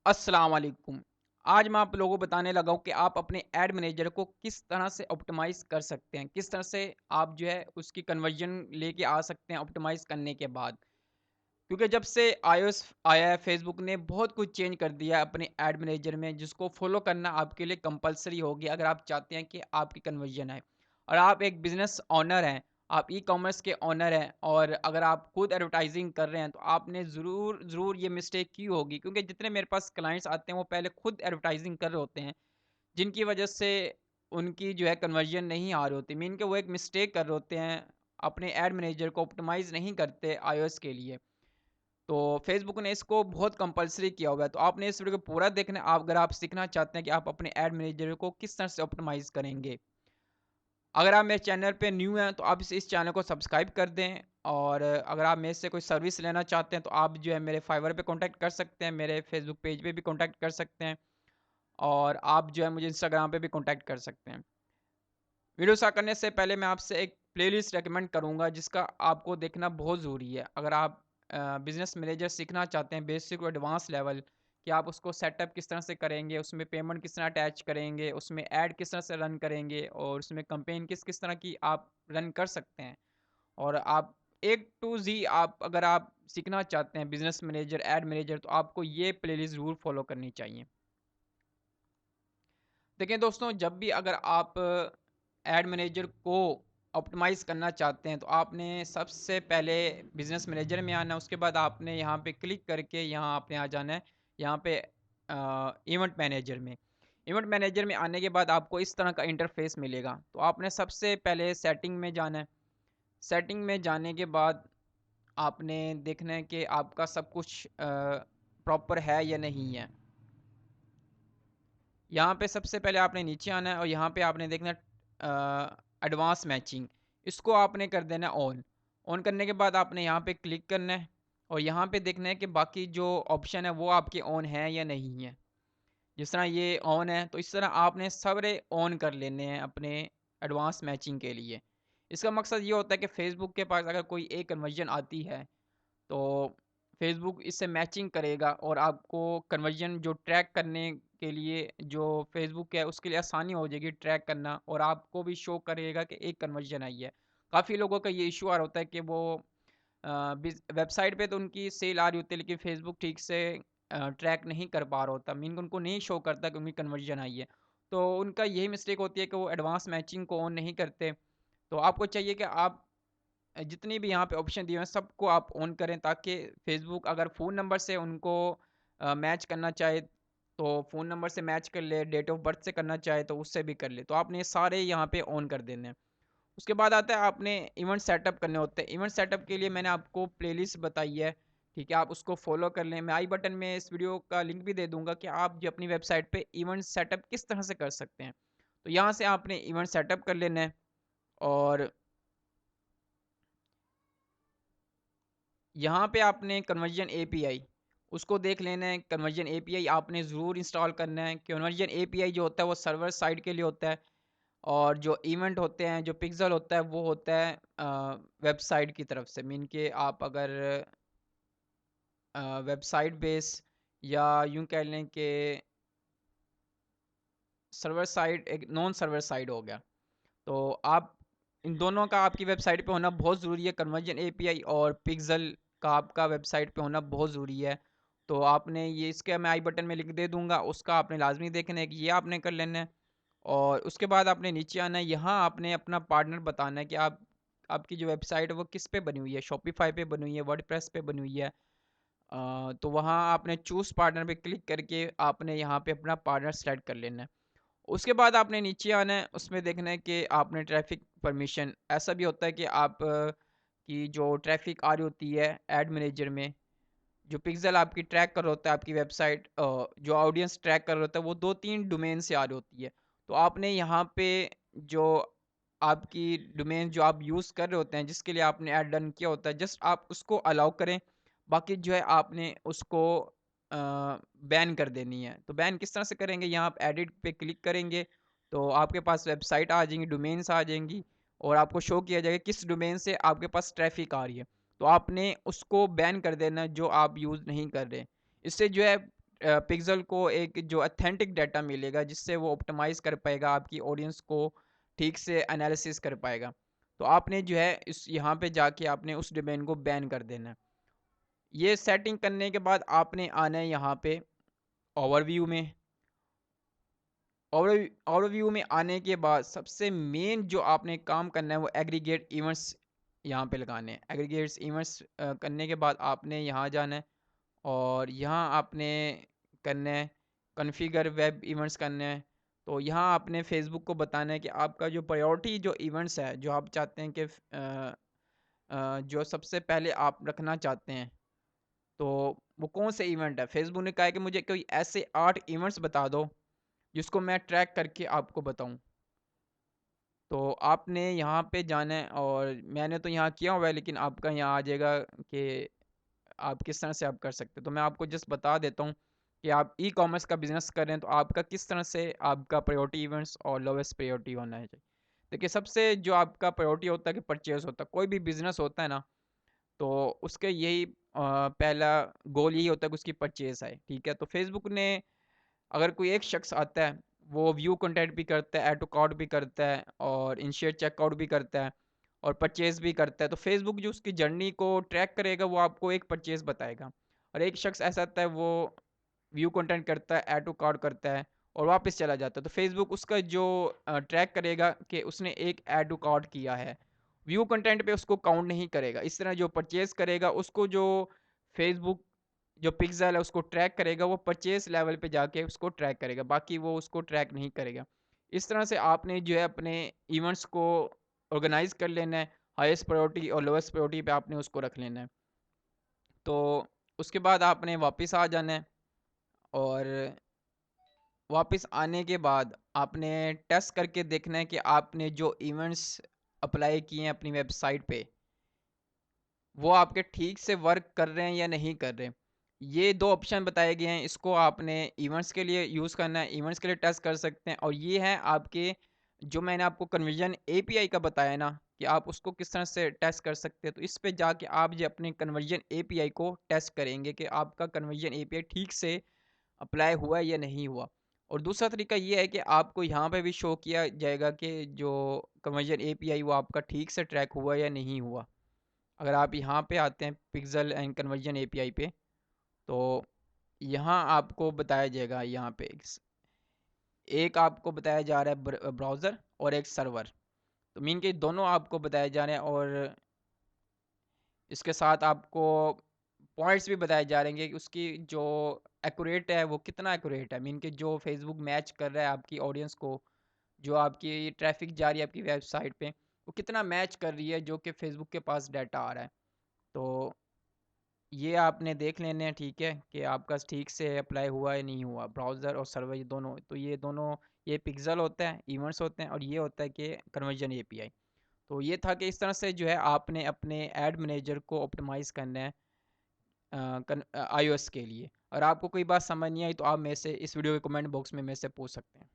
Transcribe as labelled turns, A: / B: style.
A: अस्सलाम वालेकुम। आज मैं आप लोगों को बताने लगा हूँ कि आप अपने ऐड मैनेजर को किस तरह से ऑप्टिमाइज़ कर सकते हैं। किस तरह से आप जो है उसकी कन्वर्जन लेके आ सकते हैं ऑप्टिमाइज़ करने के बाद। क्योंकि जब से iOS आया है फ़ेसबुक ने बहुत कुछ चेंज कर दिया है अपने ऐड मैनेजर में जिसको फ़ॉलो करना आपके लिए कंपल्सरी हो गया अगर आप चाहते हैं कि आपकी कन्वर्जन आए। और आप एक बिज़नेस ओनर हैं, आप ई-कॉमर्स के ओनर हैं और अगर आप खुद एडवर्टाइज़िंग कर रहे हैं तो आपने ज़रूर ये मिस्टेक की होगी क्योंकि जितने मेरे पास क्लाइंट्स आते हैं वो पहले खुद एडवर्टाइज़िंग कर रहे होते हैं, जिनकी वजह से उनकी जो है कन्वर्जन नहीं आ रही होती। मीन कि वो एक मिस्टेक कर रहे होते हैं, अपने ऐड मैनेजर को ऑप्टिमाइज़ नहीं करते iOS के लिए। तो फेसबुक ने इसको बहुत कंपल्सरी किया हुआ है, तो आपने इस वीडियो को पूरा देखना है आप अगर आप सीखना चाहते हैं कि आप अपने ऐड मैनेजर को किस तरह से ऑप्टिमाइज़ करेंगे। अगर आप मेरे चैनल पे न्यू हैं, तो आप इस चैनल को सब्सक्राइब कर दें और अगर आप मेरे से कोई सर्विस लेना चाहते हैं, तो आप जो है मेरे फाइवर पे कॉन्टैक्ट कर सकते हैं, मेरे फेसबुक पेज पे भी कॉन्टैक्ट कर सकते हैं और आप जो है मुझे इंस्टाग्राम पे भी कॉन्टैक्ट कर सकते हैं। वीडियो स्टार्ट करने से पहले मैं आपसे एक प्लेलिस्ट रेकमेंड करूँगा जिसका आपको देखना बहुत ज़रूरी है। अगर आप बिज़नेस मैनेजर सीखना चाहते हैं बेसिक और एडवांस लेवल कि आप उसको सेटअप किस तरह से करेंगे, उसमें पेमेंट किस तरह अटैच करेंगे, उसमें ऐड किस तरह से रन करेंगे और उसमें कैंपेन किस-किस तरह की आप रन कर सकते हैं। और आप ए टू ज़ी आप अगर आप सीखना चाहते हैं बिज़नेस मैनेजर, ऐड मैनेजर तो आपको ये प्लेलिस्ट ज़रूर फ़ॉलो करनी चाहिए। देखिए दोस्तों, जब भी अगर आप एड मैनेजर को ऑप्टिमाइज़ करना चाहते हैं, तो आपने सबसे पहले बिज़नेस मैनेजर में आना है, उसके बाद आपने यहाँ पे क्लिक करके यहाँ आपने आ जाना है, यहाँ पे इवेंट मैनेजर में। इवेंट मैनेजर में आने के बाद आपको इस तरह का इंटरफ़ेस मिलेगा। तो आपने सबसे पहले सेटिंग में जाना है। सेटिंग में जाने के बाद आपने देखना है कि आपका सब कुछ प्रॉपर है या नहीं है। यहाँ पे सबसे पहले आपने नीचे आना है और यहाँ पे आपने देखना है एडवांस मैचिंग, इसको आपने कर देना है ऑन। ऑन करने के बाद आपने यहाँ पे क्लिक करना है और यहाँ पे देखना है कि बाकी जो ऑप्शन है वो आपके ऑन है या नहीं है। जिस तरह ये ऑन है तो इस तरह आपने सारे ऑन कर लेने हैं अपने एडवांस मैचिंग के लिए। इसका मकसद ये होता है कि फेसबुक के पास अगर कोई एक कन्वर्जन आती है तो फ़ेसबुक इससे मैचिंग करेगा और आपको कन्वर्जन जो ट्रैक करने के लिए जो फ़ेसबुक है उसके लिए आसानी हो जाएगी ट्रैक करना और आपको भी शो करेगा कि एक कन्वर्जन आई है। काफ़ी लोगों का ये इश्यू आ रहा होता है कि वो वेबसाइट पे तो उनकी सेल आ रही होती है लेकिन फ़ेसबुक ठीक से ट्रैक नहीं कर पा रहा होता। मीन उनको नहीं शो करता कि उनकी कन्वर्जन आई है। तो उनका यही मिस्टेक होती है कि वो एडवांस मैचिंग को ऑन नहीं करते। तो आपको चाहिए कि आप जितनी भी यहाँ पे ऑप्शन दिए हैं सबको आप ऑन करें ताकि फ़ेसबुक अगर फ़ोन नंबर से उनको मैच करना चाहे तो फ़ोन नंबर से मैच कर ले, डेट ऑफ बर्थ से करना चाहे तो उससे भी कर ले। तो आपने ये सारे यहाँ पे ऑन कर देने हैं। उसके बाद आता है आपने इवेंट सेटअप करने होते हैं। इवेंट सेटअप के लिए मैंने आपको प्लेलिस्ट बताई है, ठीक है? आप उसको फ़ॉलो कर लें। मैं आई बटन में इस वीडियो का लिंक भी दे दूँगा कि आप जो अपनी वेबसाइट पे इवेंट सेटअप किस तरह से कर सकते हैं। तो यहाँ से आपने इवेंट सेटअप कर लेना है और यहाँ पे आपने कन्वर्जन एपीआई उसको देख लेना है। कन्वर्जन एपीआई आपने ज़रूर इंस्टॉल करना है। कन्वर्जन एपीआई जो होता है वो सर्वर साइड के लिए होता है और जो इवेंट होते हैं, जो पिक्सेल होता है वो होता है वेबसाइट की तरफ से। मीन कि आप अगर वेबसाइट बेस या यूँ कह लें कि सर्वर साइड एक नॉन सर्वर साइड हो गया। तो आप इन दोनों का आपकी वेबसाइट पे होना बहुत ज़रूरी है, कन्वर्जन एपीआई और पिक्सेल का आपका वेबसाइट पे होना बहुत ज़रूरी है। तो आपने ये इसका मैं आई बटन में लिंक दे दूँगा, उसका आपने लाज़मी देखना है कि ये आपने कर लेना है और उसके बाद आपने नीचे आना है, यहाँ आपने अपना पार्टनर बताना है कि आप आपकी जो वेबसाइट है वो किस पे बनी हुई है, शॉपिफ़ाई पे बनी हुई है, वर्डप्रेस पे बनी हुई है। तो वहाँ आपने चूज़ पार्टनर पे क्लिक करके आपने यहाँ पे अपना पार्टनर सेलेक्ट कर लेना है। उसके बाद आपने नीचे आना है, उसमें देखना है कि आपने ट्रैफ़िक परमिशन ऐसा भी होता है कि आप की जो ट्रैफ़िक आ रही होती है एड मैनेजर में, जो पिक्सेल आपकी ट्रैक कर रहा होता है आपकी वेबसाइट जो ऑडियंस ट्रैक कर रहा होता है वो 2-3 डोमेन से आ रही होती है। तो आपने यहाँ पे जो आपकी डोमेन जो आप यूज़ कर रहे होते हैं, जिसके लिए आपने ऐड डन किया होता है, जस्ट आप उसको अलाउ करें। बाकी जो है आपने उसको बैन कर देनी है। तो बैन किस तरह से करेंगे? यहाँ आप एडिट पे क्लिक करेंगे, तो आपके पास वेबसाइट आ जाएँगी, डोमेन्स आ जाएँगी और आपको शो किया जाएगा किस डोमेन से आपके पास ट्रैफ़िक आ रही है। तो आपने उसको बैन कर देना जो आप यूज़ नहीं कर रहे। इससे जो है पिक्सल को एक जो ऑथेंटिक डाटा मिलेगा जिससे वो ऑप्टिमाइज़ कर पाएगा, आपकी ऑडियंस को ठीक से एनालिसिस कर पाएगा। तो आपने जो है इस यहाँ पे जाके आपने उस डोमेन को बैन कर देना है। ये सेटिंग करने के बाद आपने आना है यहाँ पे ओवरव्यू में। ओवरव्यू में आने के बाद सबसे मेन जो आपने काम करना है वो एग्रीगेट इवेंट्स यहाँ पे लगाने हैं। एग्रीगेट्स इवेंट्स करने के बाद आपने यहाँ जाना है और यहाँ आपने करना है कॉन्फ़िगर वेब इवेंट्स करने हैं। तो यहाँ आपने फेसबुक को बताना है कि आपका जो प्रायोरिटी जो इवेंट्स है जो आप चाहते हैं कि जो सबसे पहले आप रखना चाहते हैं, तो वो कौन से इवेंट है। फेसबुक ने कहा है कि मुझे कोई ऐसे 8 इवेंट्स बता दो जिसको मैं ट्रैक करके आपको बताऊं। तो आपने यहाँ पे जाना है और मैंने तो यहाँ किया हुआ है, लेकिन आपका यहाँ आ जाएगा कि आप किस तरह से आप कर सकते हो। तो मैं आपको जस्ट बता देता हूँ कि आप ई कॉमर्स का बिजनेस कर रहे हैं तो आपका किस तरह से आपका प्रायोरिटी इवेंट्स और लोवेस्ट प्रायोरिटी होना है। देखिए, सबसे जो आपका प्रायोरिटी होता है कि परचेज होता है, कोई भी बिजनेस होता है ना, तो उसके यही पहला गोल यही होता है कि उसकी परचेज आए। ठीक है, तो फेसबुक ने अगर कोई एक शख्स आता है, वो व्यू कंटेंट भी करता है, ऐड टू कार्ट भी करता है और इनिशिएट चेकआउट भी करता है और परचेज़ भी करता है, तो फेसबुक जो उसकी जर्नी को ट्रैक करेगा वो आपको एक परचेज़ बताएगा। और एक शख्स ऐसा आता है, वो व्यू कंटेंट करता है, ऐड टू कार्ट करता है और वापस चला जाता है, तो फेसबुक उसका जो ट्रैक करेगा कि उसने एक ऐड टू कार्ट किया है, व्यू कंटेंट पे उसको काउंट नहीं करेगा। इस तरह जो परचेज़ करेगा उसको जो फेसबुक जो पिक्सेल है उसको ट्रैक करेगा, वो परचेस लेवल पे जाके उसको ट्रैक करेगा, बाकी वो उसको ट्रैक नहीं करेगा। इस तरह से आपने जो है अपने इवेंट्स को ऑर्गेनाइज कर लेना है, हाईएस्ट प्रायोरिटी और लोएस्ट प्रायोरिटी पे आपने उसको रख लेना है। तो उसके बाद आपने वापस आ जाना है और वापस आने के बाद आपने टेस्ट करके देखना है कि आपने जो इवेंट्स अप्लाई किए हैं अपनी वेबसाइट पे, वो आपके ठीक से वर्क कर रहे हैं या नहीं कर रहे। ये 2 ऑप्शन बताए गए हैं, इसको आपने इवेंट्स के लिए यूज़ करना है, इवेंट्स के लिए टेस्ट कर सकते हैं और ये है आपके जो मैंने आपको कन्वर्जन एपीआई का बताया ना कि आप उसको किस तरह से टेस्ट कर सकते हैं। तो इस पे जाके आप जो अपने कन्वर्जन एपीआई को टेस्ट करेंगे कि आपका कन्वर्जन एपीआई ठीक से अप्लाई हुआ है या नहीं हुआ। और दूसरा तरीका ये है कि आपको यहाँ पे भी शो किया जाएगा कि जो कन्वर्जन एपीआई वो आपका ठीक से ट्रैक हुआ या नहीं हुआ। अगर आप यहाँ पे आते हैं पिक्सल एंड कन्वर्जन एपीआई पे, तो यहाँ आपको बताया जाएगा, यहाँ पे एक आपको बताया जा रहा है ब्राउज़र और एक सर्वर। तो मीन के दोनों आपको बताए जा रहे हैं और इसके साथ आपको पॉइंट्स भी बताए जा रहे हैं कि उसकी जो एक्यूरेट है वो कितना एक्यूरेट है। मीन के जो फेसबुक मैच कर रहा है आपकी ऑडियंस को, जो आपकी ट्रैफिक जा रही है आपकी वेबसाइट पे, वो कितना मैच कर रही है जो कि फेसबुक के पास डाटा आ रहा है। तो ये आपने देख लेने हैं, ठीक है, कि आपका ठीक से अप्लाई हुआ है नहीं हुआ, ब्राउज़र और सर्वर ये दोनों। तो ये दोनों, ये पिक्सल होता है, इवेंट्स होते हैं और ये होता है कि कन्वर्जन एपीआई। तो ये था कि इस तरह से जो है आपने अपने एड मैनेजर को ऑप्टिमाइज़ करना है आईओएस के लिए। और आपको कोई बात समझ नहीं आई तो आप मेरे से इस वीडियो के कमेंट बॉक्स में मेरे से पूछ सकते हैं।